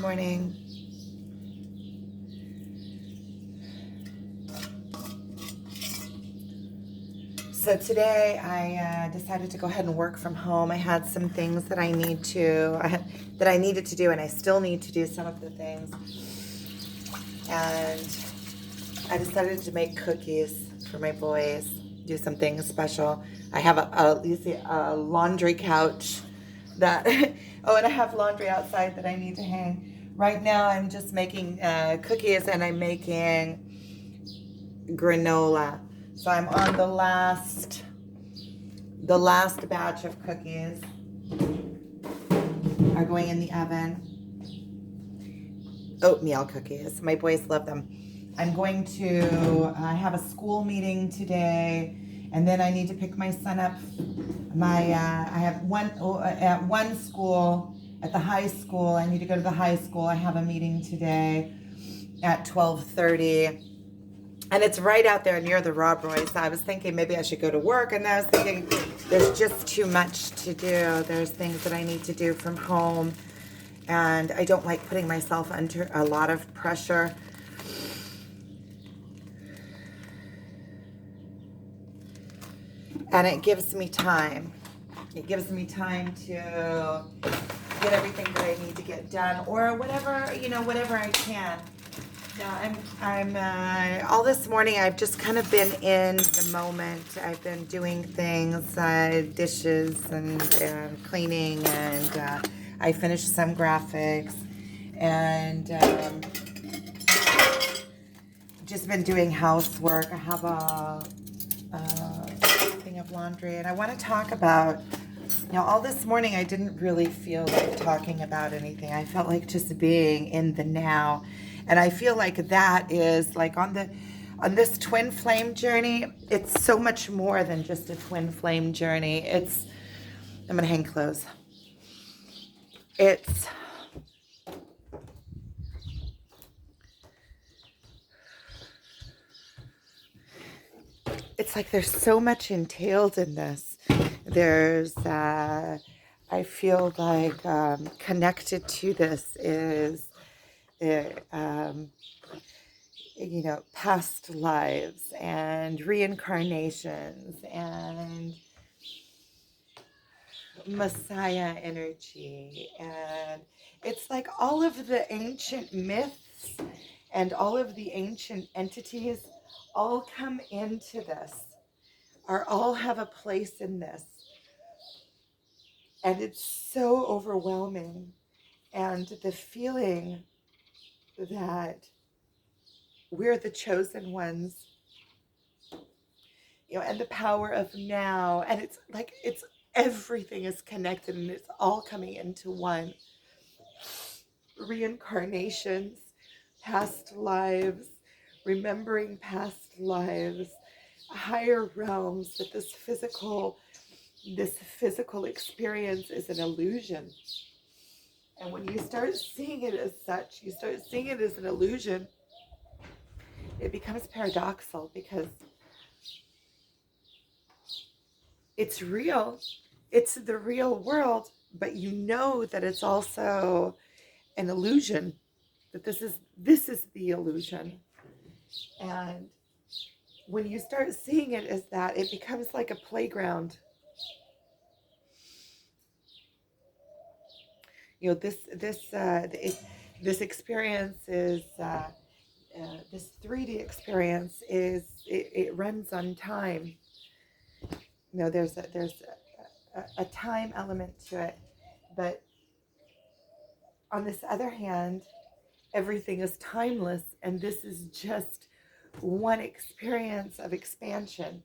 morning. So today I decided to go ahead and work from home. I had some things that that I needed to do, and I still need to do some of the things. And I decided to make cookies for my boys, do something special. I have a laundry couch that oh, and I have laundry outside that I need to hang. Right now I'm just making cookies, and I'm making granola. So I'm on the last batch of cookies are going in the oven. Oatmeal cookies. My boys love them. I have a school meeting today, and then I need to pick my son up. I have at one school, at the high school. I need to go to the high school. I have a meeting today at 12:30. And it's right out there near the Rob Roy. So I was thinking maybe I should go to work. And then I was thinking there's just too much to do. There's things that I need to do from home. And I don't like putting myself under a lot of pressure. And it gives me time. It gives me time to get everything that I need to get done, or whatever I can. Yeah, I'm all this morning I've just kind of been in the moment. I've been doing things, dishes and cleaning, and I finished some graphics, and just been doing housework. I have a thing of laundry, and I want to talk about, all this morning I didn't really feel like talking about anything. I felt like just being in the now. And I feel like that is like on this twin flame journey, it's so much more than just a twin flame journey. I'm gonna hang close. It's like there's so much entailed in this. I feel like connected to this is past lives and reincarnations and Messiah energy. And it's like all of the ancient myths and all of the ancient entities all come into this, or all have a place in this. And it's so overwhelming. And the feeling that we're the chosen ones, and the power of now. And it's like everything is connected, and it's all coming into one. Reincarnations, past lives, remembering past lives, higher realms, that this physical experience is an illusion. And when you start seeing it as such, you start seeing it as an illusion, it becomes paradoxical, because it's real. It's the real world, but you know that it's also an illusion, that this is the illusion. And when you start seeing it as that, it becomes like a playground. This experience is this 3D experience it runs on time. There's a time element to it, but on this other hand, everything is timeless, and this is just one experience of expansion.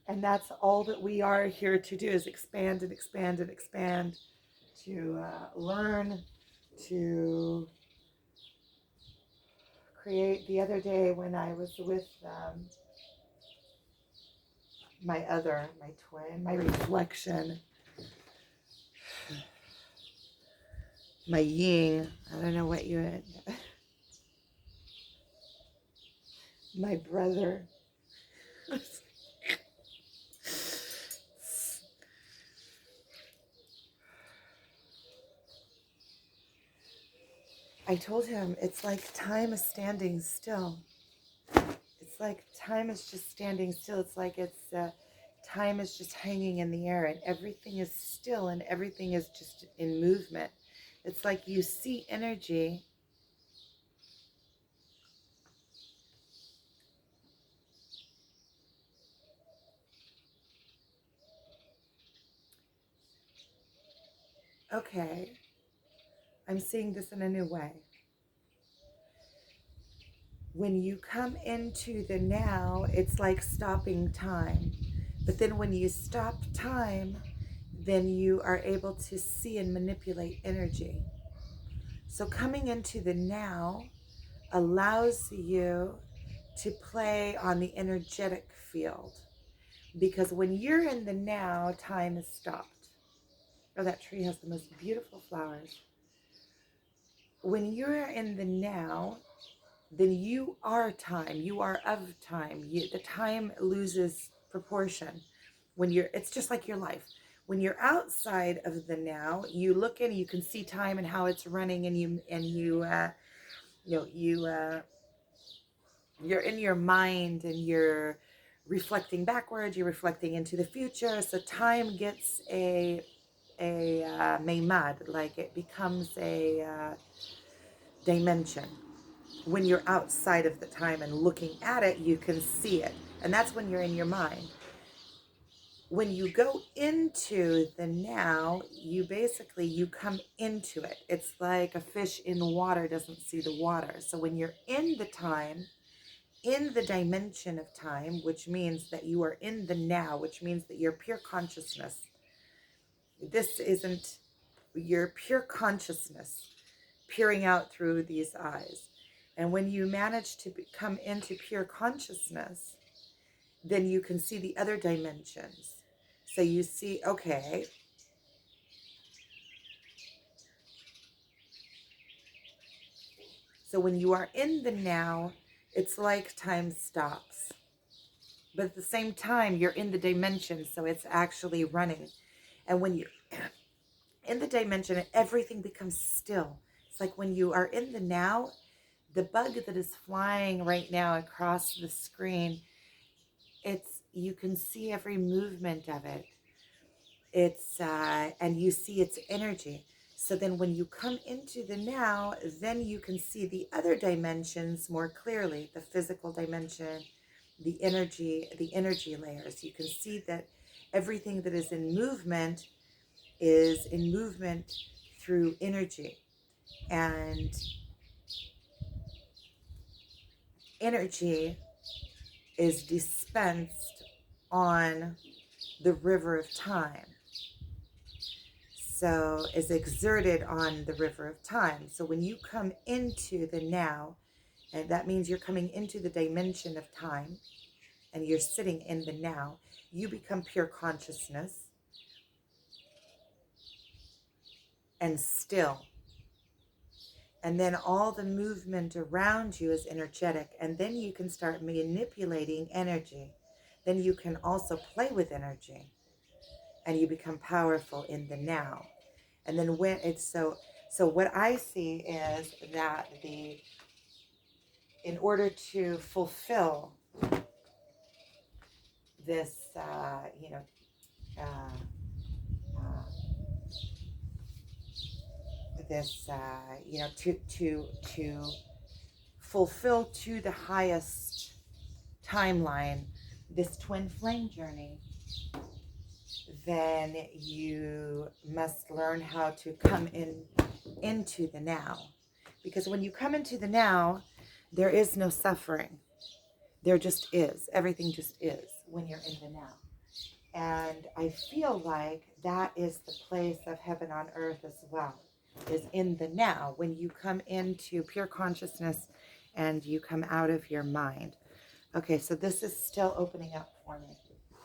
And that's all that we are here to do, is expand and expand and expand, to learn, to create. The other day when I was with my twin, my reflection, my yin, I don't know what my brother. I told him it's like time is standing still. It's like time is just standing still. It's like time is just hanging in the air and everything is still and everything is just in movement. It's like you see energy. Okay, I'm seeing this in a new way. When you come into the now, it's like stopping time. But then when you stop time, then you are able to see and manipulate energy. So coming into the now allows you to play on the energetic field. Because when you're in the now, time is stopped. Oh, that tree has the most beautiful flowers. When you're in the now, then you are time. You are of time. The time loses proportion. It's just like your life. When you're outside of the now, you look in, you can see time and how it's running, and you're in your mind and you're reflecting backwards. You're reflecting into the future. So time gets a meimad, like it becomes a dimension. When you're outside of the time and looking at it, you can see it. And that's when you're in your mind. When you go into the now, you come into it. It's like a fish in water doesn't see the water. So when you're in the time, in the dimension of time, which means that you are in the now, which means that you're pure consciousness. This isn't your pure consciousness peering out through these eyes. And when you manage to come into pure consciousness, then you can see the other dimensions. So you see, okay, so when you are in the now, it's like time stops. But at the same time, you're in the dimension, so it's actually running. And when you're in the dimension, everything becomes still. It's like when you are in the now, the bug that is flying right now across the screen, you can see every movement of it. And you see its energy. So then when you come into the now, then you can see the other dimensions more clearly, the physical dimension, the energy layers. You can see that everything that is in movement through energy. And energy is dispensed on the river of time. So is exerted on the river of time. So when you come into the now, and that means you're coming into the dimension of time, and you're sitting in the now, you become pure consciousness and still. And then all the movement around you is energetic. And then you can start manipulating energy. Then you can also play with energy. And you become powerful in the now. And then when it's so what I see is that in order to fulfill this, to fulfill to the highest timeline this twin flame journey, then you must learn how to come into the now. Because when you come into the now, there is no suffering. There just is. Everything just is when you're in the now. And I feel like that is the place of heaven on earth as well, is in the now, when you come into pure consciousness and you come out of your mind. Okay, so this is still opening up for me.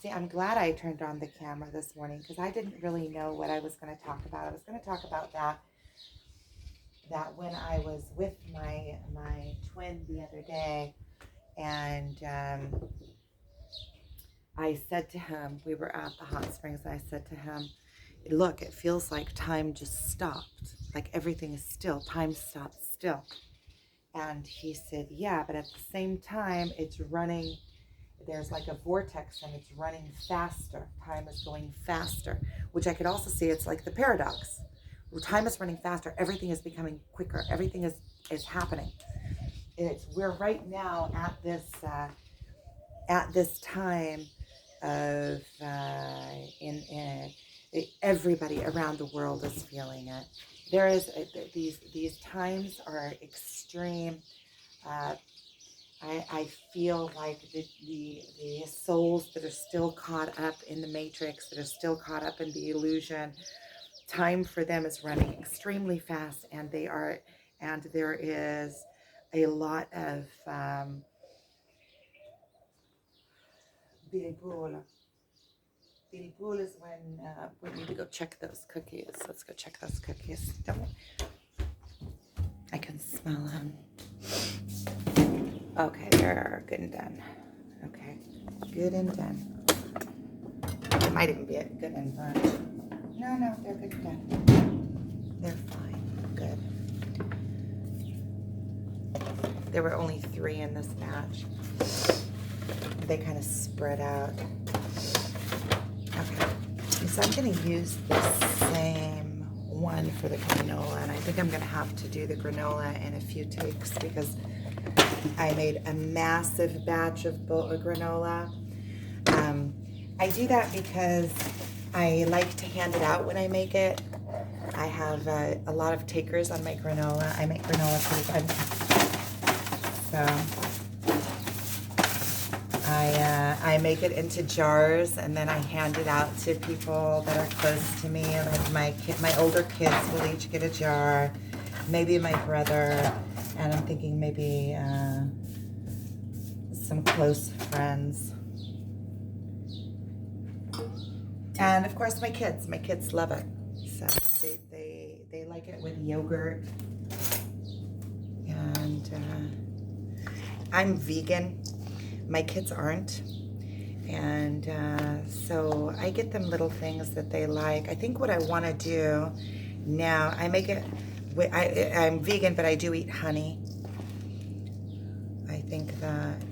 See, I'm glad I turned on the camera this morning because I didn't really know what I was going to talk about. I was going to talk about that when I was with my twin the other day, and I said to him, we were at the hot springs, and I said to him, look, it feels like time just stopped. Like everything is still. Time stopped still. still. And he said, yeah, but at the same time, it's running, there's like a vortex and it's running faster. Time is going faster, which I could also see, it's like the paradox. Time is running faster. Everything is becoming quicker. Everything is happening. We're right now at this time of everybody around the world is feeling it. There is these times are extreme. I feel like the souls that are still caught up in the matrix, that are still caught up in the illusion, time for them is running extremely fast, and there is a lot of biribul. Biribul is when we need to go check those cookies. Let's go check those cookies. I can smell them. Okay, they're good and done. Okay, good and done. It might even be good and burnt. No, they're good and done. They're fine. Good. There were only 3 in this batch. They kind of spread out. Okay, so I'm going to use the same one for the granola, and I think I'm going to have to do the granola in a few takes because I made a massive batch of granola. I do that because I like to hand it out when I make it. I have a lot of takers on my granola. I make granola pretty good. So I make it into jars, and then I hand it out to people that are close to me. Like my older kids will each get a jar, maybe my brother, and I'm thinking maybe some close friends. And of course my kids love it. So they like it with yogurt. And I'm vegan. My kids aren't. And so I get them little things that they like. I think what I want to do now, I make it, I'm vegan, but I do eat honey. I think that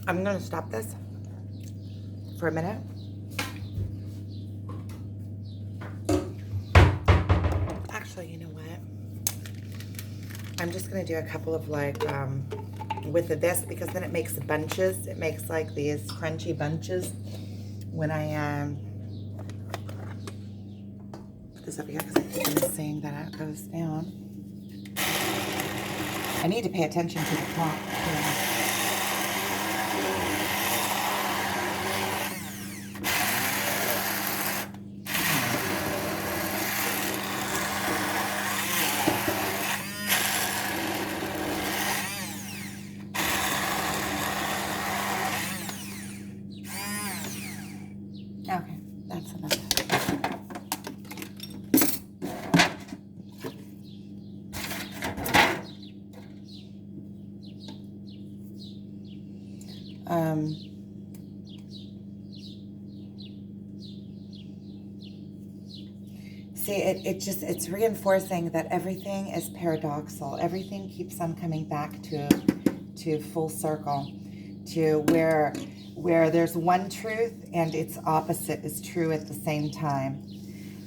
I'm going to stop this for a minute. Actually, you know what? I'm just going to do a couple of like, with this, because then it makes bunches. It makes like these crunchy bunches when I put this up here, because I think I'm seeing that it goes down. I need to pay attention to the clock too. Okay, that's enough. See, it's reinforcing that everything is paradoxical. Everything keeps on coming back to full circle, to where there's one truth and its opposite is true at the same time.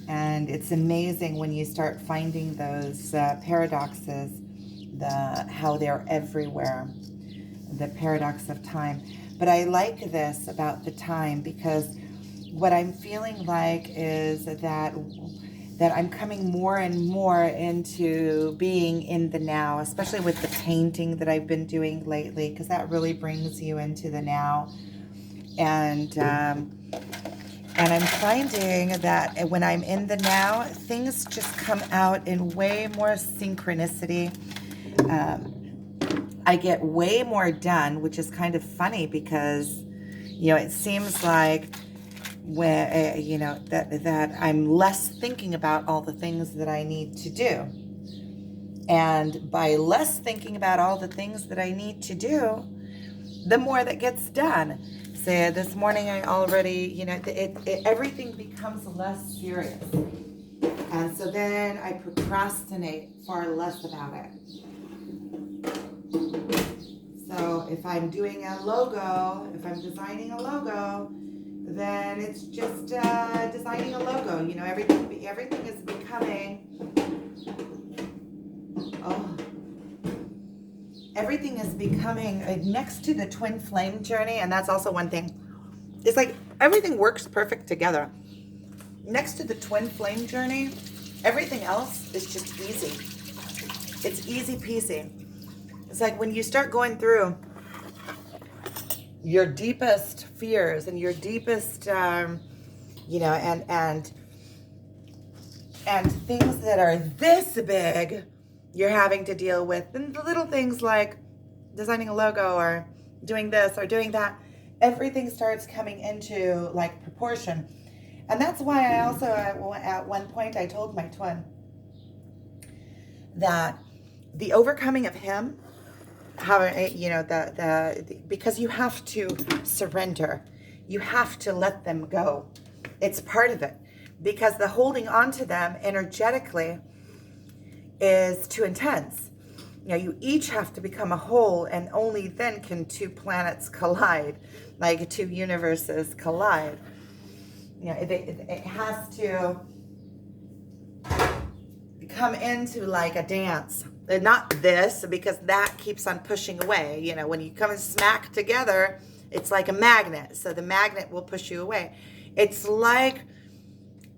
And it's amazing when you start finding those paradoxes, how they're everywhere, the paradox of time. But I like this about the time, because what I'm feeling like is that I'm coming more and more into being in the now, especially with the painting that I've been doing lately, because that really brings you into the now. And I'm finding that when I'm in the now, things just come out in way more synchronicity. I get way more done, which is kind of funny because, it seems like, when that I'm less thinking about all the things that I need to do. And by less thinking about all the things that I need to do, the more that gets done. So this morning I already, everything becomes less serious. And so then I procrastinate far less about it. So if I'm doing a logo, if I'm designing a logo, then it's just designing a logo. Everything is becoming, everything is becoming next to the twin flame journey. And that's also one thing. It's like everything works perfect together. Next to the twin flame journey, everything else is just easy. It's easy peasy. It's like when you start going through your deepest fears and your deepest, and things that are this big, you're having to deal with. And the little things like designing a logo or doing this or doing that, everything starts coming into like proportion. And that's why I also, at one point, I told my twin that the overcoming of him, because you have to surrender, you have to let them go. It's part of it, because the holding on to them energetically is too intense. You each have to become a whole, and only then can two planets collide, like two universes collide. It has to come into like a dance. Not this, because that keeps on pushing away. When you come and smack together, it's like a magnet. So the magnet will push you away. It's like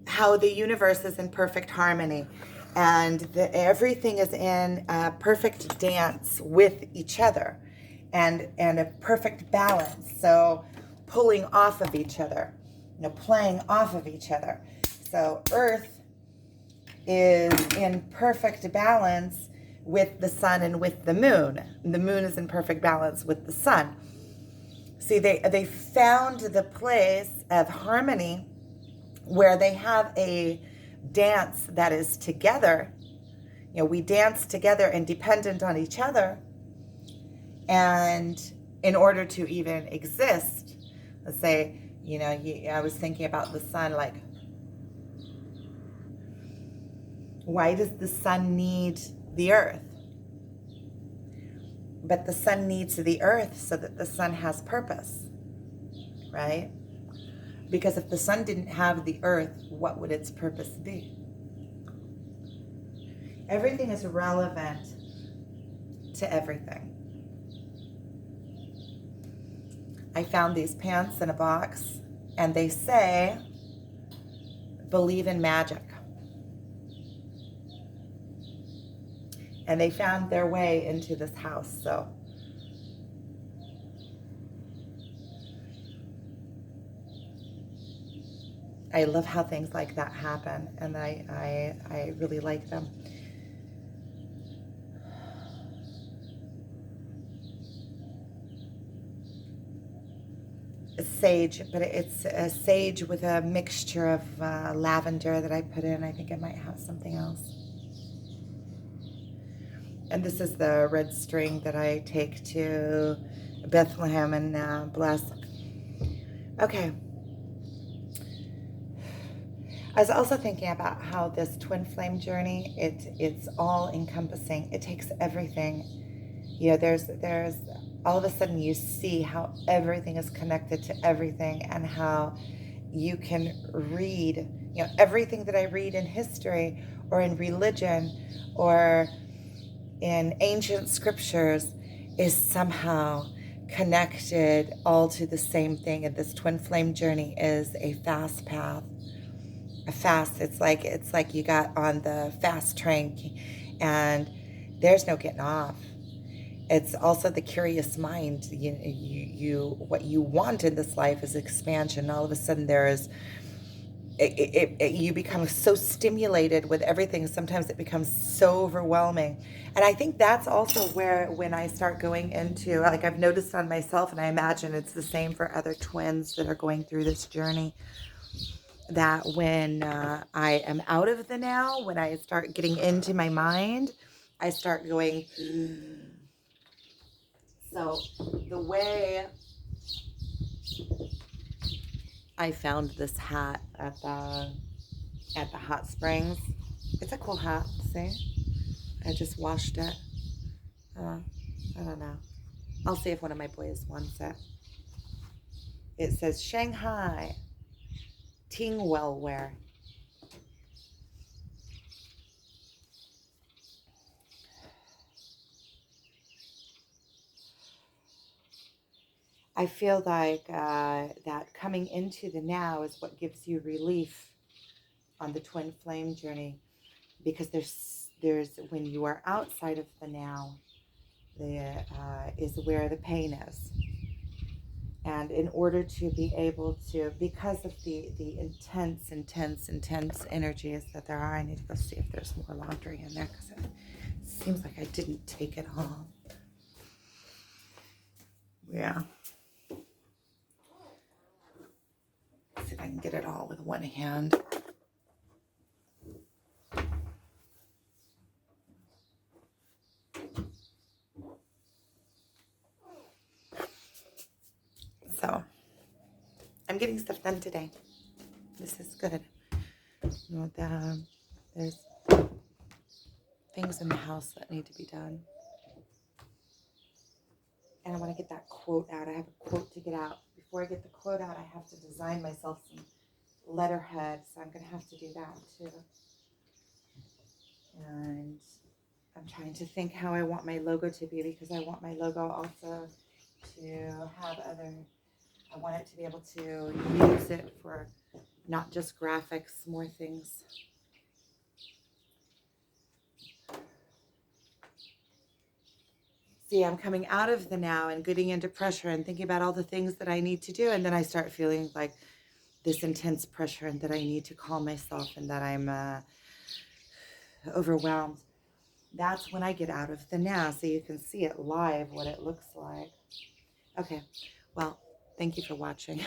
how the universe is in perfect harmony, and everything is in a perfect dance with each other, and a perfect balance. So pulling off of each other, playing off of each other. So Earth is in perfect balance with the sun and with the moon. The moon is in perfect balance with the sun. See, they found the place of harmony where they have a dance that is together. We dance together and dependent on each other. And in order to even exist, let's say, I was thinking about the sun, like, why does the sun need the earth? But the sun needs the earth so that the sun has purpose, right? Because if the sun didn't have the earth, what would its purpose be? Everything is relevant to everything. I found these pants in a box, and they say, believe in magic. And they found their way into this house, so. I love how things like that happen, and I really like them. Sage, but it's a sage with a mixture of lavender that I put in. I think I might have something else. And this is the red string that I take to Bethlehem and bless. Okay. I was also thinking about how this twin flame journey, it's all encompassing. It takes everything. There's all of a sudden you see how everything is connected to everything, and how you can read, everything that I read in history or in religion or in ancient scriptures is somehow connected all to the same thing. And this twin flame journey is a fast path. It's like you got on the fast train and there's no getting off. It's also the curious mind. You what you want in this life is expansion. All of a sudden you become so stimulated with everything. Sometimes it becomes so overwhelming. And I think that's also when I start going into, like I've noticed on myself, and I imagine it's the same for other twins that are going through this journey, that when I am out of the now, when I start getting into my mind, I start going. So the way I found this hat at the hot springs, it's a cool hat. See, I just washed it. I don't know. I'll see if one of my boys wants it. It says Shanghai Tingwell wear. I feel like that coming into the now is what gives you relief on the twin flame journey, because there's when you are outside of the now, there is where the pain is. And in order to be able to, because of the intense energies that there are, I need to go see if there's more laundry in there, because it seems like I didn't take it all. Yeah. See if I can get it all with one hand. So, I'm getting stuff done today. This is good. There's things in the house that need to be done. And I want to get that quote out. I have a quote to get out. Before I get the quote out, I have to design myself some letterhead. So I'm going to have to do that too. And I'm trying to think how I want my logo to be, because I want my logo also to have I want it to be able to use it for not just graphics, more things. See, I'm coming out of the now and getting into pressure and thinking about all the things that I need to do. And then I start feeling like this intense pressure, and that I need to calm myself, and that I'm overwhelmed. That's when I get out of the now, so you can see it live, what it looks like. Okay, well, thank you for watching.